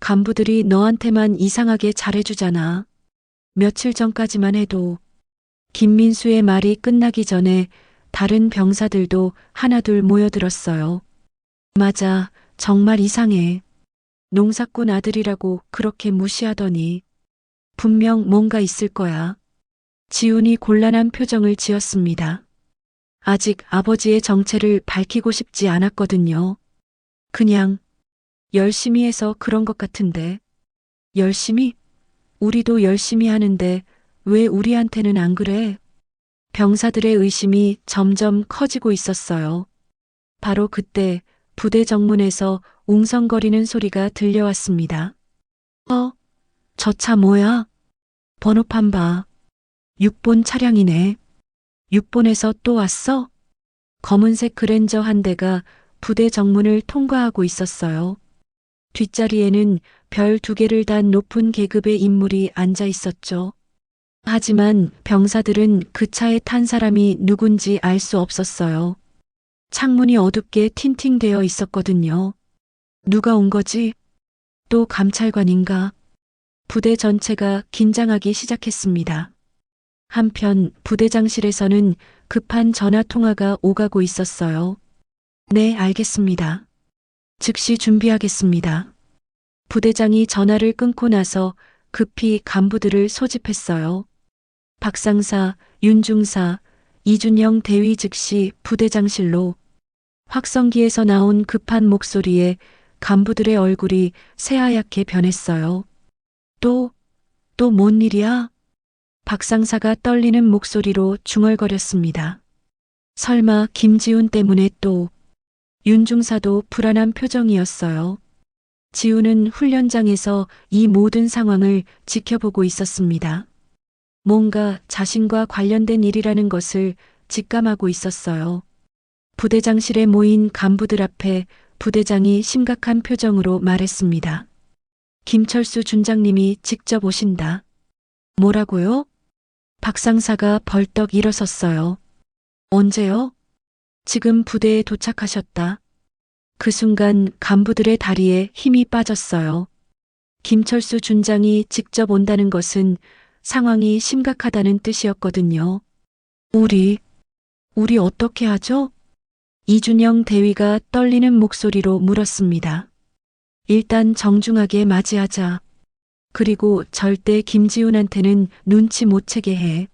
간부들이 너한테만 이상하게 잘해주잖아. 며칠 전까지만 해도. 김민수의 말이 끝나기 전에 다른 병사들도 하나둘 모여들었어요. 맞아, 정말 이상해. 농사꾼 아들이라고 그렇게 무시하더니 분명 뭔가 있을 거야. 지훈이 곤란한 표정을 지었습니다. 아직 아버지의 정체를 밝히고 싶지 않았거든요. 그냥 열심히 해서 그런 것 같은데. 열심히? 우리도 열심히 하는데 왜 우리한테는 안 그래? 병사들의 의심이 점점 커지고 있었어요. 바로 그때 부대 정문에서 웅성거리는 소리가 들려왔습니다. 저 차 뭐야? 번호판 봐. 6번 차량이네. 6번에서 또 왔어? 검은색 그랜저 한 대가 부대 정문을 통과하고 있었어요. 뒷자리에는 별 2개를 단 높은 계급의 인물이 앉아 있었죠. 하지만 병사들은 그 차에 탄 사람이 누군지 알 수 없었어요. 창문이 어둡게 틴팅되어 있었거든요. 누가 온 거지? 또 감찰관인가? 부대 전체가 긴장하기 시작했습니다. 한편 부대장실에서는 급한 전화 통화가 오가고 있었어요. 네, 알겠습니다. 즉시 준비하겠습니다. 부대장이 전화를 끊고 나서 급히 간부들을 소집했어요. 박 상사, 윤 중사, 이준영 대위 즉시 부대장실로. 확성기에서 나온 급한 목소리에 간부들의 얼굴이 새하얗게 변했어요. 또 뭔 일이야? 박 상사가 떨리는 목소리로 중얼거렸습니다. 설마 김지훈 때문에 또. 윤 중사도 불안한 표정이었어요. 지훈은 훈련장에서 이 모든 상황을 지켜보고 있었습니다. 뭔가 자신과 관련된 일이라는 것을 직감하고 있었어요. 부대장실에 모인 간부들 앞에 부대장이 심각한 표정으로 말했습니다. 김철수 준장님이 직접 오신다. 뭐라고요? 박 상사가 벌떡 일어섰어요. 언제요? 지금 부대에 도착하셨다. 그 순간 간부들의 다리에 힘이 빠졌어요. 김철수 준장이 직접 온다는 것은 상황이 심각하다는 뜻이었거든요. 우리 어떻게 하죠? 이준영 대위가 떨리는 목소리로 물었습니다. 일단 정중하게 맞이하자. 그리고 절대 김지훈한테는 눈치 못 채게 해.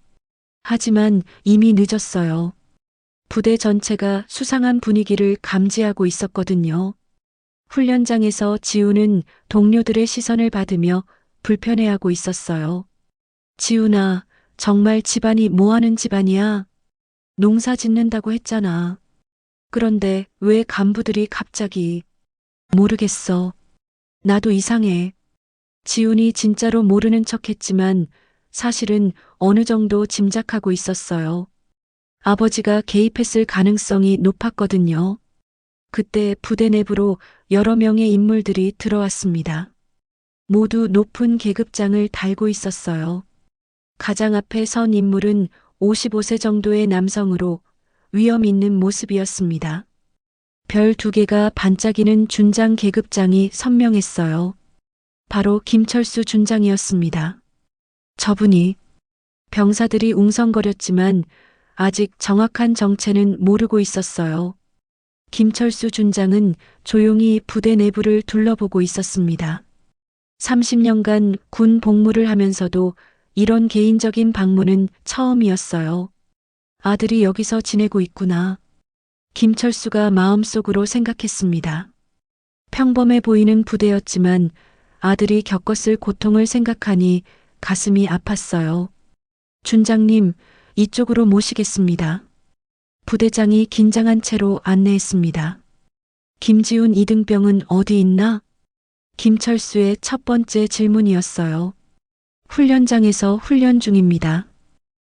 하지만 이미 늦었어요. 부대 전체가 수상한 분위기를 감지하고 있었거든요. 훈련장에서 지훈은 동료들의 시선을 받으며 불편해하고 있었어요. 지훈아, 정말 집안이 뭐하는 집안이야? 농사 짓는다고 했잖아. 그런데 왜 간부들이 갑자기? 모르겠어. 나도 이상해. 지훈이 진짜로 모르는 척했지만 사실은 어느 정도 짐작하고 있었어요. 아버지가 개입했을 가능성이 높았거든요. 그때 부대 내부로 여러 명의 인물들이 들어왔습니다. 모두 높은 계급장을 달고 있었어요. 가장 앞에 선 인물은 55세 정도의 남성으로 위험 있는 모습이었습니다. 별 2개가 반짝이는 준장 계급장이 선명했어요. 바로 김철수 준장이었습니다. 저분이 병사들이 웅성거렸지만 아직 정확한 정체는 모르고 있었어요. 김철수 준장은 조용히 부대 내부를 둘러보고 있었습니다. 30년간 군 복무를 하면서도 이런 개인적인 방문은 처음이었어요. 아들이 여기서 지내고 있구나. 김철수가 마음속으로 생각했습니다. 평범해 보이는 부대였지만 아들이 겪었을 고통을 생각하니 가슴이 아팠어요. 준장님, 이쪽으로 모시겠습니다. 부대장이 긴장한 채로 안내했습니다. 김지훈 이등병은 어디 있나? 김철수의 첫 번째 질문이었어요. 훈련장에서 훈련 중입니다.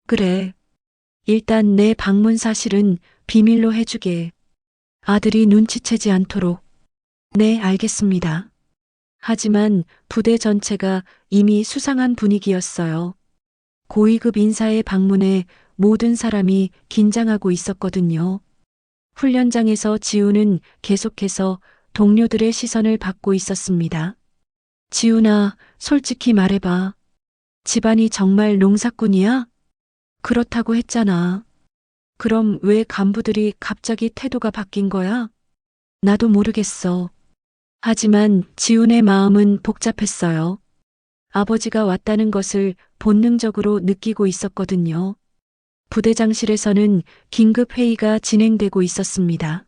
그래. 일단 내 방문 사실은 비밀로 해주게. 아들이 눈치채지 않도록. 네, 알겠습니다. 하지만 부대 전체가 이미 수상한 분위기였어요. 고위급 인사의 방문에 모든 사람이 긴장하고 있었거든요. 훈련장에서 지훈은 계속해서 동료들의 시선을 받고 있었습니다. 지훈아, 솔직히 말해봐. 집안이 정말 농사꾼이야? 그렇다고 했잖아. 그럼 왜 간부들이 갑자기 태도가 바뀐 거야? 나도 모르겠어. 하지만 지훈의 마음은 복잡했어요. 아버지가 왔다는 것을 본능적으로 느끼고 있었거든요. 부대장실에서는 긴급 회의가 진행되고 있었습니다.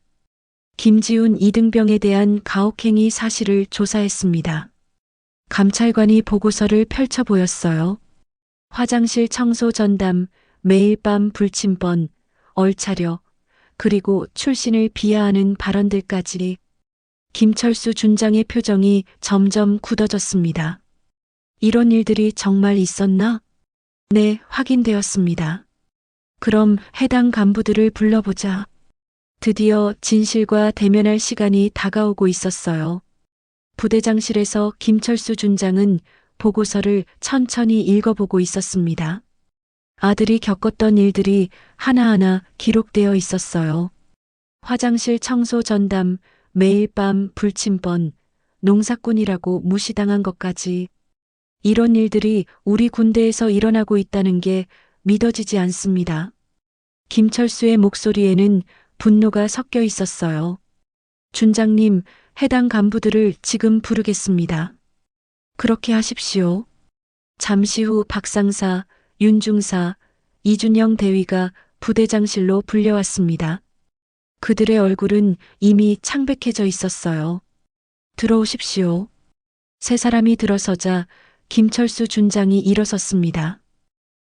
김지훈 이등병에 대한 가혹행위 사실을 조사했습니다. 감찰관이 보고서를 펼쳐 보였어요. 화장실 청소 전담, 매일 밤 불침번, 얼차려, 그리고 출신을 비하하는 발언들까지. 김철수 준장의 표정이 점점 굳어졌습니다. 이런 일들이 정말 있었나? 네, 확인되었습니다. 그럼 해당 간부들을 불러보자. 드디어 진실과 대면할 시간이 다가오고 있었어요. 부대장실에서 김철수 준장은 보고서를 천천히 읽어보고 있었습니다. 아들이 겪었던 일들이 하나하나 기록되어 있었어요. 화장실 청소 전담, 매일 밤 불침번, 농사꾼이라고 무시당한 것까지. 이런 일들이 우리 군대에서 일어나고 있다는 게 믿어지지 않습니다. 김철수의 목소리에는 분노가 섞여 있었어요. 준장님, 해당 간부들을 지금 부르겠습니다. 그렇게 하십시오. 잠시 후 박상사, 윤중사, 이준영 대위가 부대장실로 불려왔습니다. 그들의 얼굴은 이미 창백해져 있었어요. 들어오십시오. 세 사람이 들어서자 김철수 준장이 일어섰습니다.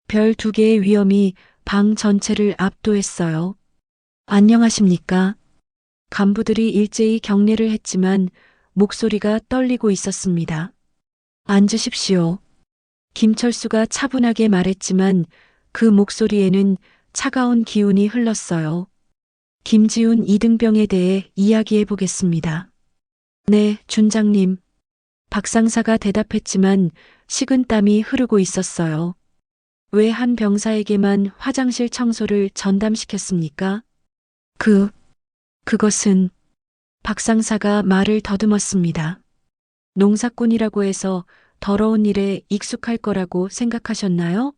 별 2개의 위험이 방 전체를 압도했어요. 안녕하십니까? 간부들이 일제히 경례를 했지만 목소리가 떨리고 있었습니다. 앉으십시오. 김철수가 차분하게 말했지만 그 목소리에는 차가운 기운이 흘렀어요. 김지훈 이등병에 대해 이야기해 보겠습니다. 네, 준장님. 박상사가 대답했지만 식은땀이 흐르고 있었어요. 왜 한 병사에게만 화장실 청소를 전담시켰습니까? 그것은 박 상사가 말을 더듬었습니다. 농사꾼이라고 해서 더러운 일에 익숙할 거라고 생각하셨나요?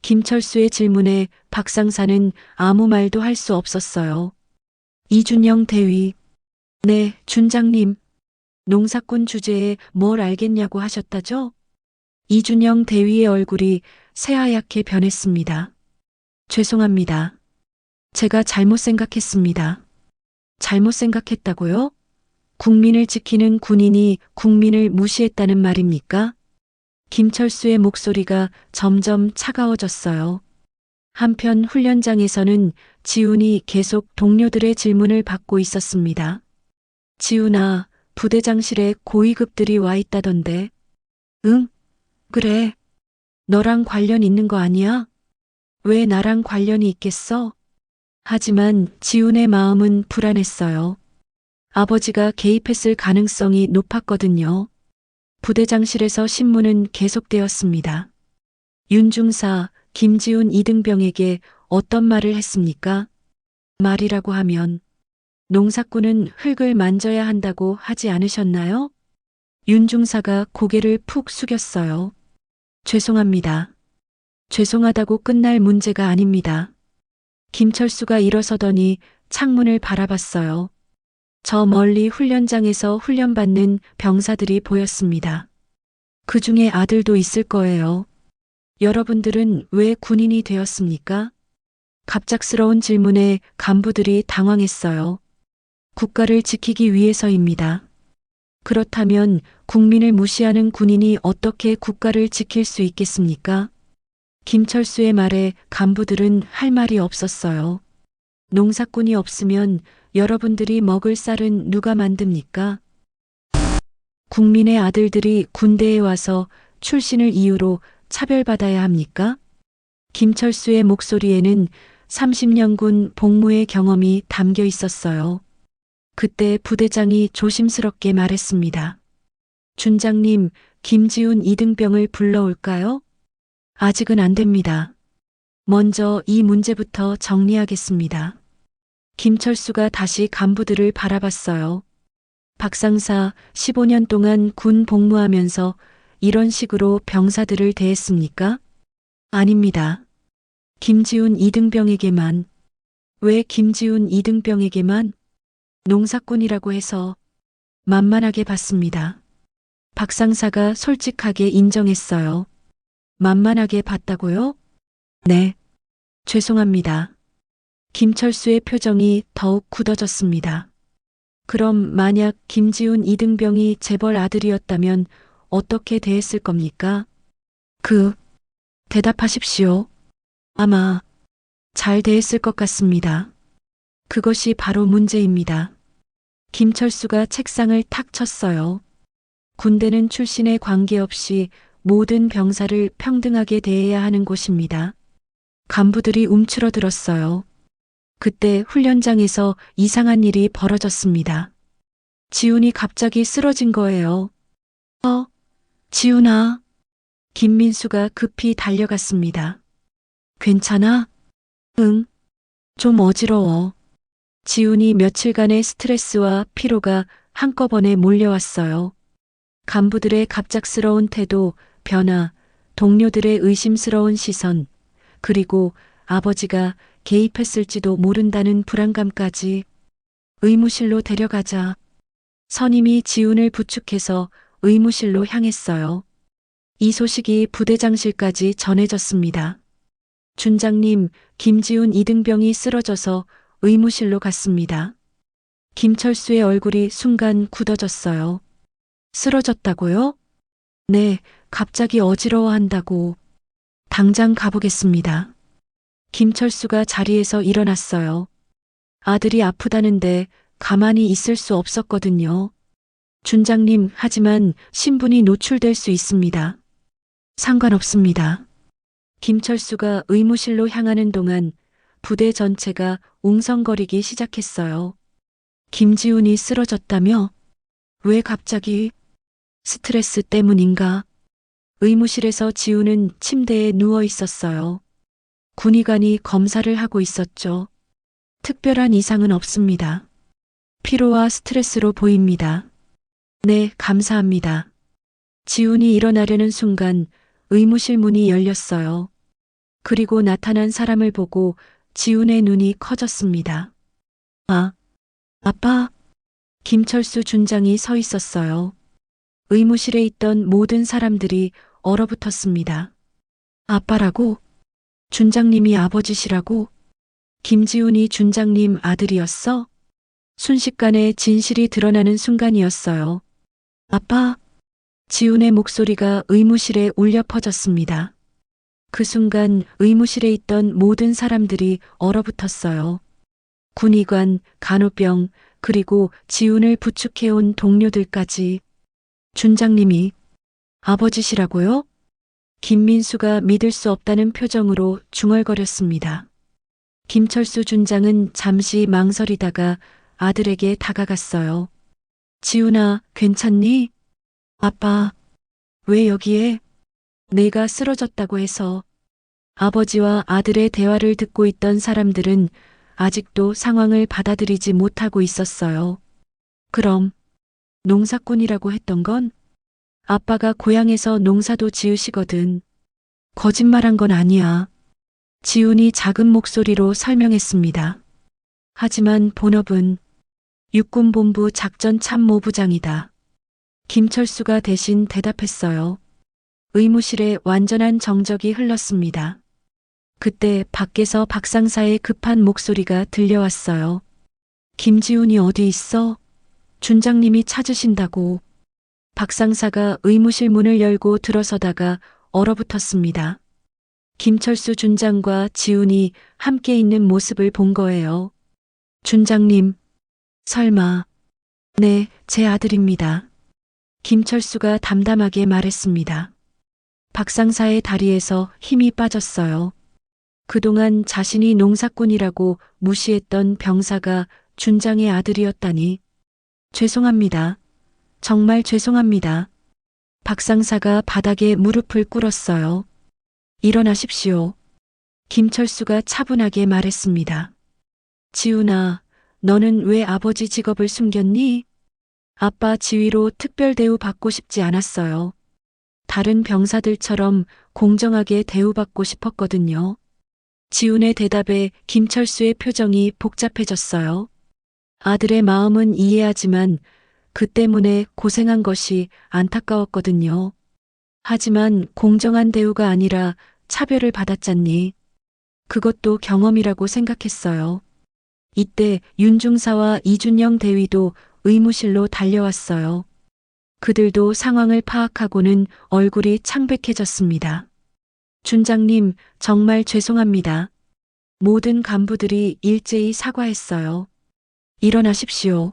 김철수의 질문에 박 상사는 아무 말도 할 수 없었어요. 이준영 대위. 네, 준장님. 농사꾼 주제에 뭘 알겠냐고 하셨다죠? 이준영 대위의 얼굴이 새하얗게 변했습니다. 죄송합니다. 제가 잘못 생각했습니다. 잘못 생각했다고요? 국민을 지키는 군인이 국민을 무시했다는 말입니까? 김철수의 목소리가 점점 차가워졌어요. 한편 훈련장에서는 지훈이 계속 동료들의 질문을 받고 있었습니다. 지훈아, 부대장실에 고위급들이 와 있다던데. 응? 그래. 너랑 관련 있는 거 아니야? 왜 나랑 관련이 있겠어? 하지만 지훈의 마음은 불안했어요. 아버지가 개입했을 가능성이 높았거든요. 부대장실에서 신문은 계속되었습니다. 윤중사, 김지훈 이등병에게 어떤 말을 했습니까? 말이라고 하면 농사꾼은 흙을 만져야 한다고 하지 않으셨나요? 윤중사가 고개를 푹 숙였어요. 죄송합니다. 죄송하다고 끝날 문제가 아닙니다. 김철수가 일어서더니 창문을 바라봤어요. 저 멀리 훈련장에서 훈련받는 병사들이 보였습니다. 그 중에 아들도 있을 거예요. 여러분들은 왜 군인이 되었습니까? 갑작스러운 질문에 간부들이 당황했어요. 국가를 지키기 위해서입니다. 그렇다면 국민을 무시하는 군인이 어떻게 국가를 지킬 수 있겠습니까? 김철수의 말에 간부들은 할 말이 없었어요. 농사꾼이 없으면 여러분들이 먹을 쌀은 누가 만듭니까? 국민의 아들들이 군대에 와서 출신을 이유로 차별받아야 합니까? 김철수의 목소리에는 30년 군 복무의 경험이 담겨 있었어요. 그때 부대장이 조심스럽게 말했습니다. 준장님, 김지훈 이등병을 불러올까요? 아직은 안 됩니다. 먼저 이 문제부터 정리하겠습니다. 김철수가 다시 간부들을 바라봤어요. 박 상사 15년 동안 군 복무하면서 이런 식으로 병사들을 대했습니까? 아닙니다. 김지훈 이등병에게만. 왜 김지훈 이등병에게만? 농사꾼이라고 해서 만만하게 봤습니다. 박 상사가 솔직하게 인정했어요. 만만하게 봤다고요? 네. 죄송합니다. 김철수의 표정이 더욱 굳어졌습니다. 그럼 만약 김지훈 이등병이 재벌 아들이었다면 어떻게 대했을 겁니까? 대답하십시오. 아마 잘 대했을 것 같습니다. 그것이 바로 문제입니다. 김철수가 책상을 탁 쳤어요. 군대는 출신에 관계없이 모든 병사를 평등하게 대해야 하는 곳입니다. 간부들이 움츠러들었어요. 그때 훈련장에서 이상한 일이 벌어졌습니다. 지훈이 갑자기 쓰러진 거예요. 지훈아. 김민수가 급히 달려갔습니다. 괜찮아? 응. 좀 어지러워. 지훈이 며칠간의 스트레스와 피로가 한꺼번에 몰려왔어요. 간부들의 갑작스러운 태도, 변화, 동료들의 의심스러운 시선, 그리고 아버지가 개입했을지도 모른다는 불안감까지. 의무실로 데려가자. 선임이 지훈을 부축해서 의무실로 향했어요. 이 소식이 부대장실까지 전해졌습니다. 준장님, 김지훈 이등병이 쓰러져서 의무실로 갔습니다. 김철수의 얼굴이 순간 굳어졌어요. 쓰러졌다고요? 네, 갑자기 어지러워한다고. 당장 가보겠습니다. 김철수가 자리에서 일어났어요. 아들이 아프다는데 가만히 있을 수 없었거든요. 준장님, 하지만 신분이 노출될 수 있습니다. 상관없습니다. 김철수가 의무실로 향하는 동안 부대 전체가 웅성거리기 시작했어요. 김지훈이 쓰러졌다며? 왜 갑자기? 스트레스 때문인가? 의무실에서 지우는 침대에 누워 있었어요. 군의관이 검사를 하고 있었죠. 특별한 이상은 없습니다. 피로와 스트레스로 보입니다. 네, 감사합니다. 지훈이 일어나려는 순간 의무실 문이 열렸어요. 그리고 나타난 사람을 보고 지훈의 눈이 커졌습니다. 아, 아빠. 김철수 준장이 서 있었어요. 의무실에 있던 모든 사람들이 얼어붙었습니다. 아빠라고? 준장님이 아버지시라고? 김지훈이 준장님 아들이었어? 순식간에 진실이 드러나는 순간이었어요. 아빠. 지훈의 목소리가 의무실에 울려 퍼졌습니다. 그 순간 의무실에 있던 모든 사람들이 얼어붙었어요. 군의관, 간호병, 그리고 지훈을 부축해온 동료들까지. 준장님이 아버지시라고요? 김민수가 믿을 수 없다는 표정으로 중얼거렸습니다. 김철수 준장은 잠시 망설이다가 아들에게 다가갔어요. 지훈아, 괜찮니? 아빠, 왜 여기에? 내가 쓰러졌다고 해서. 아버지와 아들의 대화를 듣고 있던 사람들은 아직도 상황을 받아들이지 못하고 있었어요. 그럼 농사꾼이라고 했던 건? 아빠가 고향에서 농사도 지으시거든. 거짓말한 건 아니야. 지훈이 작은 목소리로 설명했습니다. 하지만 본업은 육군본부 작전참모부장이다. 김철수가 대신 대답했어요. 의무실에 완전한 정적이 흘렀습니다. 그때 밖에서 박상사의 급한 목소리가 들려왔어요. 김지훈이 어디 있어? 준장님이 찾으신다고. 박상사가 의무실 문을 열고 들어서다가 얼어붙었습니다. 김철수 준장과 지훈이 함께 있는 모습을 본 거예요. 준장님, 설마. 네, 제 아들입니다. 김철수가 담담하게 말했습니다. 박상사의 다리에서 힘이 빠졌어요. 그동안 자신이 농사꾼이라고 무시했던 병사가 준장의 아들이었다니. 죄송합니다. 정말 죄송합니다. 박상사가 바닥에 무릎을 꿇었어요. 일어나십시오. 김철수가 차분하게 말했습니다. 지훈아, 너는 왜 아버지 직업을 숨겼니? 아빠 지위로 특별 대우 받고 싶지 않았어요. 다른 병사들처럼 공정하게 대우받고 싶었거든요. 지훈의 대답에 김철수의 표정이 복잡해졌어요. 아들의 마음은 이해하지만 그 때문에 고생한 것이 안타까웠거든요. 하지만 공정한 대우가 아니라 차별을 받았잖니. 그것도 경험이라고 생각했어요. 이때 윤중사와 이준영 대위도 의무실로 달려왔어요. 그들도 상황을 파악하고는 얼굴이 창백해졌습니다. 준장님, 정말 죄송합니다. 모든 간부들이 일제히 사과했어요. 일어나십시오.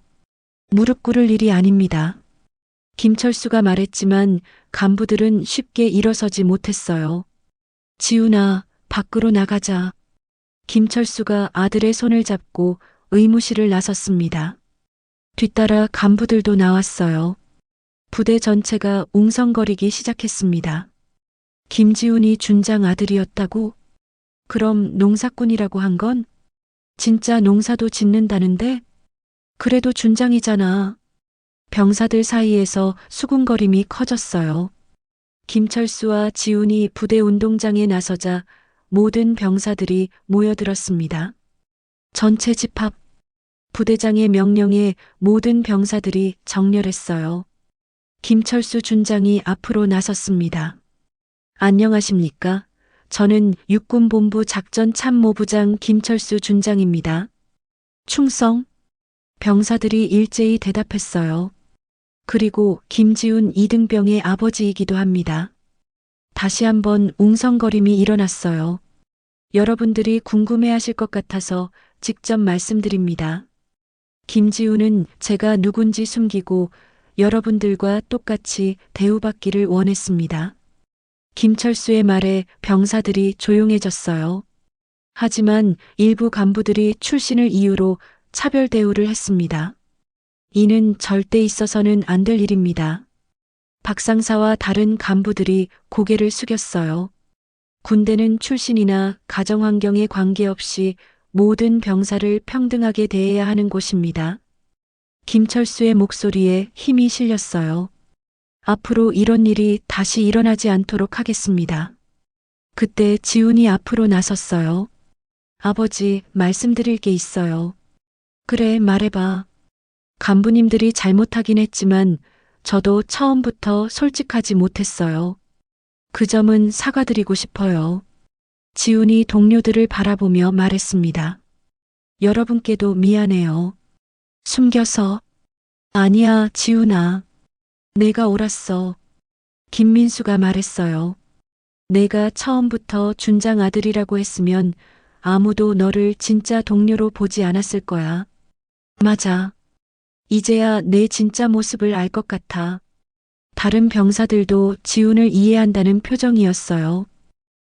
무릎 꿇을 일이 아닙니다. 김철수가 말했지만 간부들은 쉽게 일어서지 못했어요. 지훈아, 밖으로 나가자. 김철수가 아들의 손을 잡고 의무실을 나섰습니다. 뒤따라 간부들도 나왔어요. 부대 전체가 웅성거리기 시작했습니다. 김지훈이 준장 아들이었다고? 그럼 농사꾼이라고 한 건? 진짜 농사도 짓는다는데? 그래도 준장이잖아. 병사들 사이에서 수군거림이 커졌어요. 김철수와 지훈이 부대 운동장에 나서자 모든 병사들이 모여들었습니다. 전체 집합. 부대장의 명령에 모든 병사들이 정렬했어요. 김철수 준장이 앞으로 나섰습니다. 안녕하십니까? 저는 육군본부 작전참모부장 김철수 준장입니다. 충성? 병사들이 일제히 대답했어요. 그리고 김지훈 이등병의 아버지이기도 합니다. 다시 한번 웅성거림이 일어났어요. 여러분들이 궁금해하실 것 같아서 직접 말씀드립니다. 김지훈은 제가 누군지 숨기고 여러분들과 똑같이 대우받기를 원했습니다. 김철수의 말에 병사들이 조용해졌어요. 하지만 일부 간부들이 출신을 이유로 차별 대우를 했습니다. 이는 절대 있어서는 안 될 일입니다. 박 상사와 다른 간부들이 고개를 숙였어요. 군대는 출신이나 가정 환경에 관계없이 모든 병사를 평등하게 대해야 하는 곳입니다. 김철수의 목소리에 힘이 실렸어요. 앞으로 이런 일이 다시 일어나지 않도록 하겠습니다. 그때 지훈이 앞으로 나섰어요. 아버지, 말씀드릴 게 있어요. 그래, 말해봐. 간부님들이 잘못하긴 했지만 저도 처음부터 솔직하지 못했어요. 그 점은 사과드리고 싶어요. 지훈이 동료들을 바라보며 말했습니다. 여러분께도 미안해요. 숨겨서. 아니야, 지훈아. 내가 옳았어. 김민수가 말했어요. 내가 처음부터 준장 아들이라고 했으면 아무도 너를 진짜 동료로 보지 않았을 거야. 맞아. 이제야 내 진짜 모습을 알 것 같아. 다른 병사들도 지훈을 이해한다는 표정이었어요.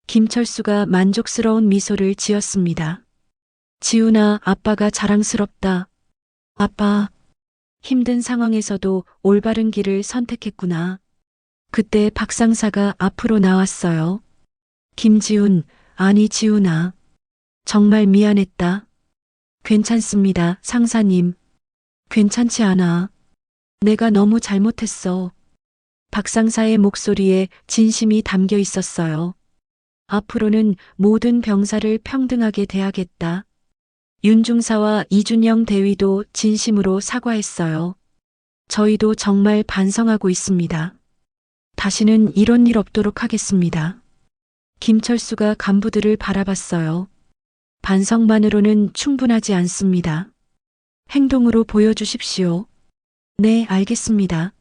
김철수가 만족스러운 미소를 지었습니다. 지훈아, 아빠가 자랑스럽다. 아빠, 힘든 상황에서도 올바른 길을 선택했구나. 그때 박 상사가 앞으로 나왔어요. 김지훈, 아니 지훈아. 정말 미안했다. 괜찮습니다, 상사님. 괜찮지 않아. 내가 너무 잘못했어. 박 상사의 목소리에 진심이 담겨 있었어요. 앞으로는 모든 병사를 평등하게 대하겠다. 윤중사와 이준영 대위도 진심으로 사과했어요. 저희도 정말 반성하고 있습니다. 다시는 이런 일 없도록 하겠습니다. 김철수가 간부들을 바라봤어요. 반성만으로는 충분하지 않습니다. 행동으로 보여주십시오. 네, 알겠습니다.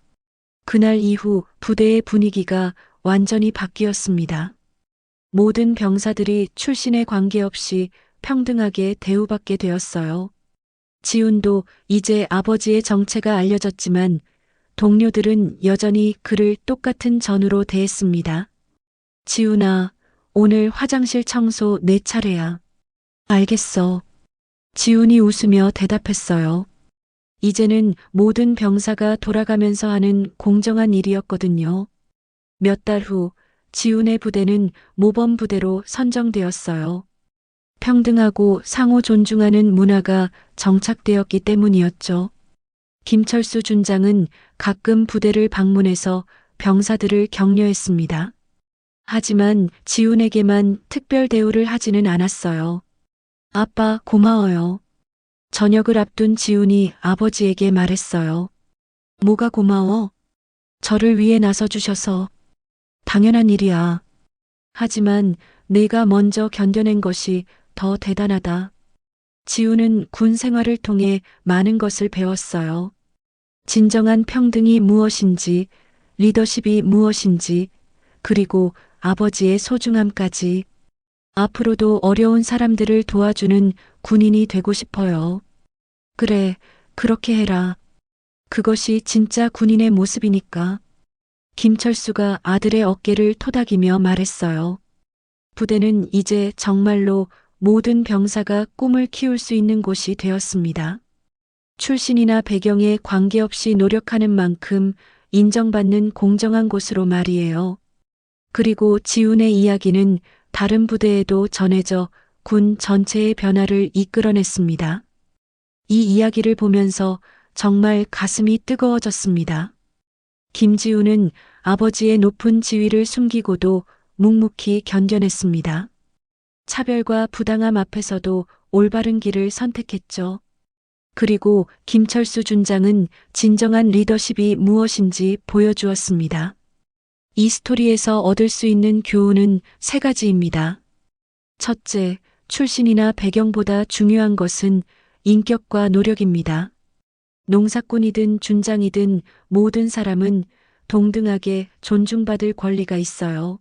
그날 이후 부대의 분위기가 완전히 바뀌었습니다. 모든 병사들이 출신에 관계없이 평등하게 대우받게 되었어요. 지훈도 이제 아버지의 정체가 알려졌지만 동료들은 여전히 그를 똑같은 전우로 대했습니다. 지훈아, 오늘 화장실 청소 내 차례야. 알겠어. 지훈이 웃으며 대답했어요. 이제는 모든 병사가 돌아가면서 하는 공정한 일이었거든요. 몇 달 후 지훈의 부대는 모범 부대로 선정되었어요. 평등하고 상호 존중하는 문화가 정착되었기 때문이었죠. 김철수 준장은 가끔 부대를 방문해서 병사들을 격려했습니다. 하지만 지훈에게만 특별 대우를 하지는 않았어요. 아빠, 고마워요. 저녁을 앞둔 지훈이 아버지에게 말했어요. 뭐가 고마워? 저를 위해 나서주셔서. 당연한 일이야. 하지만 내가 먼저 견뎌낸 것이 더 대단하다. 지훈은 군 생활을 통해 많은 것을 배웠어요. 진정한 평등이 무엇인지, 리더십이 무엇인지, 그리고 아버지의 소중함까지. 앞으로도 어려운 사람들을 도와주는 군인이 되고 싶어요. 그래, 그렇게 해라. 그것이 진짜 군인의 모습이니까. 김철수가 아들의 어깨를 토닥이며 말했어요. 부대는 이제 정말로 모든 병사가 꿈을 키울 수 있는 곳이 되었습니다. 출신이나 배경에 관계없이 노력하는 만큼 인정받는 공정한 곳으로 말이에요. 그리고 지훈의 이야기는 다른 부대에도 전해져 군 전체의 변화를 이끌어냈습니다. 이 이야기를 보면서 정말 가슴이 뜨거워졌습니다. 김지훈은 아버지의 높은 지위를 숨기고도 묵묵히 견뎌냈습니다. 차별과 부당함 앞에서도 올바른 길을 선택했죠. 그리고 김철수 준장은 진정한 리더십이 무엇인지 보여주었습니다. 이 스토리에서 얻을 수 있는 교훈은 세 가지입니다. 첫째, 출신이나 배경보다 중요한 것은 인격과 노력입니다. 농사꾼이든 준장이든 모든 사람은 동등하게 존중받을 권리가 있어요.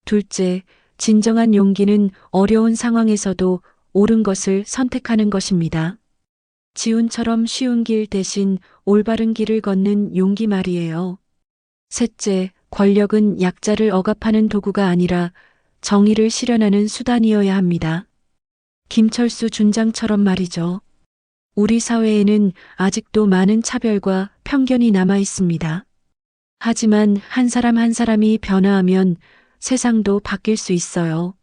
둘째, 진정한 용기는 어려운 상황에서도 옳은 것을 선택하는 것입니다. 지훈처럼 쉬운 길 대신 올바른 길을 걷는 용기 말이에요. 셋째, 권력은 약자를 억압하는 도구가 아니라 정의를 실현하는 수단이어야 합니다. 김철수 준장처럼 말이죠. 우리 사회에는 아직도 많은 차별과 편견이 남아 있습니다. 하지만 한 사람 한 사람이 변화하면 세상도 바뀔 수 있어요.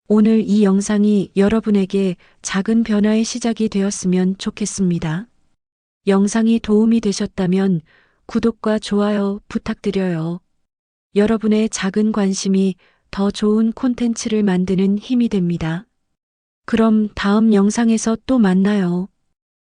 오늘 이 영상이 여러분에게 작은 변화의 시작이 되었으면 좋겠습니다. 영상이 도움이 되셨다면 구독과 좋아요 부탁드려요. 여러분의 작은 관심이 더 좋은 콘텐츠를 만드는 힘이 됩니다. 그럼 다음 영상에서 또 만나요.